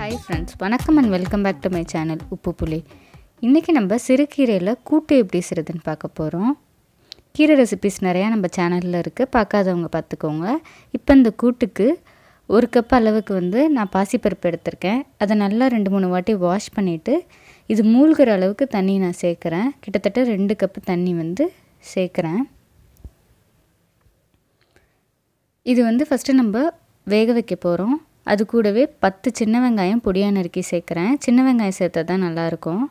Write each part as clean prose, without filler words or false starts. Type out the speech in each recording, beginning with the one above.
Hi friends, வணக்கம் and welcome back to my channel உப்பு புலி. இன்றைக்கி நம்ம சிறுகீரையில் கூட்டு எப்படி செய்கிறதுன்னு பார்க்க போகிறோம். கீரை ரெசிபிஸ் நிறையா நம்ம சேனலில் இருக்குது, பார்க்காதவங்க பார்த்துக்கோங்க. இப்போ இந்த கூட்டுக்கு 1 கப் அளவுக்கு நான் பாசிப்பருப்பு எடுத்திருக்கேன். அதை நல்லா 2-3 வாட்டி வாஷ் பண்ணிவிட்டு இது மூழ்கிற அளவுக்கு தண்ணி நான் சேர்க்குறேன். கிட்டத்தட்ட 2 கப்பு தண்ணி சேர்க்குறேன். இது ஃபஸ்ட்டு நம்ம வேக வைக்க போகிறோம். அது கூடவே 10 சின்ன வெங்காயம் பொடியாக நறுக்கி சேர்க்குறேன். சின்ன வெங்காயம் சேர்த்தா தான் நல்லாயிருக்கும்.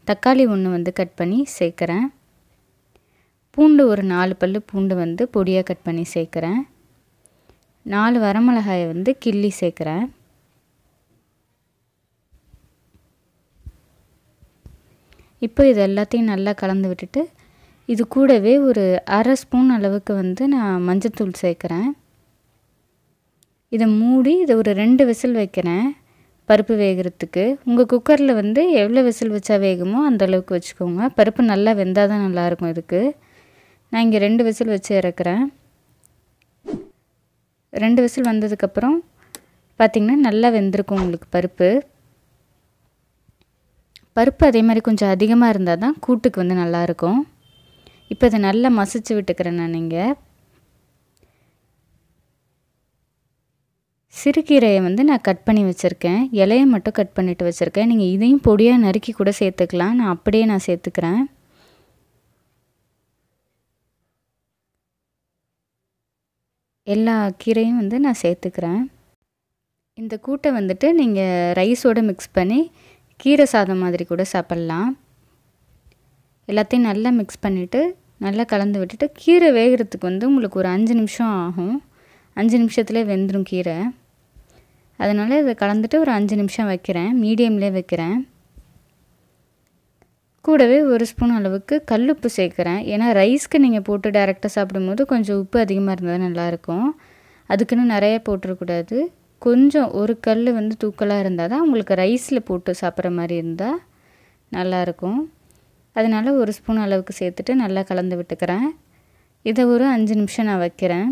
தக்காளி 1 கட் பண்ணி சேர்க்குறேன். பூண்டு ஒரு 4 பல்லு பூண்டு பொடியாக கட் பண்ணி சேர்க்குறேன். 4 வரமிளகாயை கிள்ளி சேர்க்குறேன். இப்போ இது எல்லாத்தையும் நல்லா கலந்து விட்டுட்டு இது கூடவே ஒரு 1/2 ஸ்பூன் அளவுக்கு நான் மஞ்சத்தூள் சேர்க்குறேன். இதை மூடி இதை ஒரு 2 விசில் வைக்கிறேன் பருப்பு வேகிறதுக்கு. உங்கள் குக்கரில் எவ்வளோ விசில் வச்சா வேகுமோ அந்த அளவுக்கு வச்சுக்கோங்க. பருப்பு நல்லா வெந்தால் தான் நல்லாயிருக்கும். இதுக்கு நான் இங்கே 2 விசில் வச்சு இறக்குறேன். 2 விசில் வந்ததுக்கப்புறம் பார்த்திங்கன்னா நல்லா வெந்திருக்கும் உங்களுக்கு பருப்பு அதே மாதிரி கொஞ்சம் அதிகமாக இருந்தால் தான் கூட்டுக்கு நல்லாயிருக்கும். இப்போ இதை நல்லா மசிச்சு விட்டுக்கிறேன். நான் சிறுகீரையை நான் கட் பண்ணி வச்சுருக்கேன். இலையை மட்டும் கட் பண்ணிவிட்டு வச்சுருக்கேன். நீங்கள் இதையும் பொடியாக நறுக்கி கூட சேர்த்துக்கலாம். நான் அப்படியே சேர்த்துக்கிறேன். எல்லா கீரையும் நான் சேர்த்துக்கிறேன். இந்த கூட்டை நீங்கள் ரைஸோடு மிக்ஸ் பண்ணி கீரை சாதம் மாதிரி கூட சாப்பிட்லாம். எல்லாத்தையும் நல்லா மிக்ஸ் பண்ணிவிட்டு நல்லா கலந்து விட்டுட்டு கீரை வேகிறதுக்கு உங்களுக்கு ஒரு 5 நிமிஷம் ஆகும். 5 நிமிஷத்துலேயே வெந்துடும் கீரை. அதனால் இதை கலந்துட்டு ஒரு 5 நிமிஷம் வைக்கிறேன். மீடியம்லேயே வைக்கிறேன். கூடவே 1 ஸ்பூன் அளவுக்கு கல்லுப்பு சேர்க்குறேன். ஏன்னா ரைஸ்க்கு நீங்கள் போட்டு டைரெக்டாக சாப்பிடும்போது கொஞ்சம் உப்பு அதிகமாக இருந்தால் நல்லாயிருக்கும். அதுக்குன்னு நிறைய போட்டுறக்கூடாது. கொஞ்சம் ஒரு கல் தூக்கலாக இருந்தால் தான் உங்களுக்கு ரைஸில் போட்டு சாப்பிட்ற மாதிரி இருந்தால் நல்லாயிருக்கும். அதனால் 1 ஸ்பூன் அளவுக்கு சேர்த்துட்டு நல்லா கலந்து விட்டுக்கிறேன். இதை ஒரு 5 நிமிஷம் நான் வைக்கிறேன்.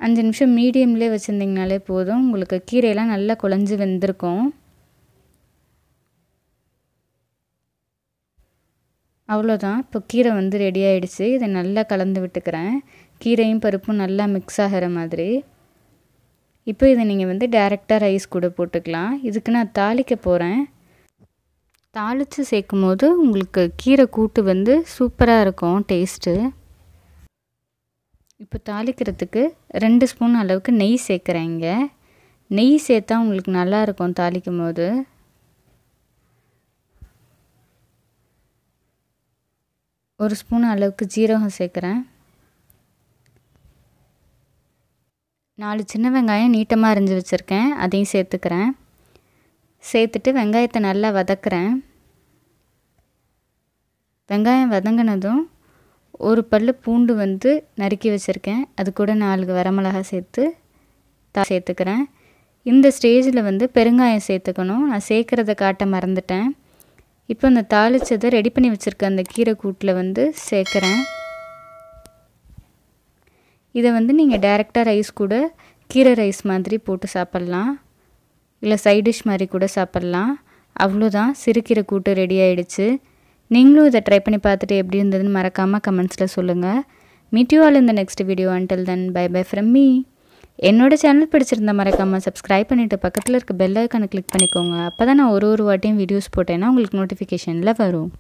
5 நிமிஷம் மீடியம்லேயே வச்சுருந்திங்கனாலே போதும். உங்களுக்கு கீரையெல்லாம் நல்லா குழஞ்சி வெந்திருக்கும். அவ்வளோதான். இப்போ கீரை ரெடி ஆகிடுச்சு. இதை நல்லா கலந்து விட்டுக்கிறேன். கீரையும் பருப்பும் நல்லா மிக்ஸ் ஆகிற மாதிரி. இப்போ இதை நீங்கள் டைரெக்டாக ரைஸ் கூட போட்டுக்கலாம். இதுக்கு நான் தாளிக்க போகிறேன். தாளித்து சேர்க்கும் போது உங்களுக்கு கீரை கூட்டு சூப்பராக இருக்கும் டேஸ்ட்டு. இப்போ தாளிக்கிறதுக்கு 2 ஸ்பூன் அளவுக்கு நெய் சேர்க்குறேங்க. நெய் சேர்த்தா உங்களுக்கு நல்லாயிருக்கும் தாளிக்கும் போது. ஒரு ஸ்பூன் அளவுக்கு ஜீரகம் சேர்க்குறேன். 4 சின்ன வெங்காயம் நீட்டமாக அரிஞ்சு வச்சுருக்கேன், அதையும் சேர்த்துக்கிறேன். சேர்த்துட்டு வெங்காயத்தை நல்லா வதக்குறேன். வெங்காயம் வதங்கினதும் 1 பல்லு பூண்டு நறுக்கி வச்சுருக்கேன். அது கூட 4 வரமிளகாய் சேர்த்துக்கிறேன். இந்த ஸ்டேஜில் பெருங்காயம் சேர்த்துக்கணும். நான் சேர்க்குறத காட்ட மறந்துட்டேன். இப்போ அந்த தாளிச்சதை ரெடி பண்ணி வச்சுருக்க அந்த கீரை கூட்டில் சேர்க்குறேன். இதை நீங்கள் டைரெக்டாக ரைஸ் கூட கீரை ரைஸ் மாதிரி போட்டு சாப்பிட்லாம், இல்லை சைட் டிஷ் மாதிரி கூட சாப்பிட்லாம். அவ்வளோதான், சிறுகீரை கூட்டு ரெடி ஆகிடுச்சு. நீங்களும் இதை ட்ரை பண்ணி பார்த்துட்டு எப்படி இருந்ததுன்னு மறக்காமல் கமெண்ட்ஸில் சொல்லுங்கள். Meet you all in the next video. Until then bye bye from me. என்னோட சேனல் பிடிச்சிருந்தா மறக்காமல் சப்ஸ்கிரைப் பண்ணிவிட்டு பக்கத்தில் இருக்க பெல் ஐக்கானை கிளிக் பண்ணிக்கோங்க. அப்போ தான் நான் ஒரு வாட்டியும் வீடியோஸ் போட்டேன்னா உங்களுக்கு நோட்டிஃபிகேஷனில் வரும்.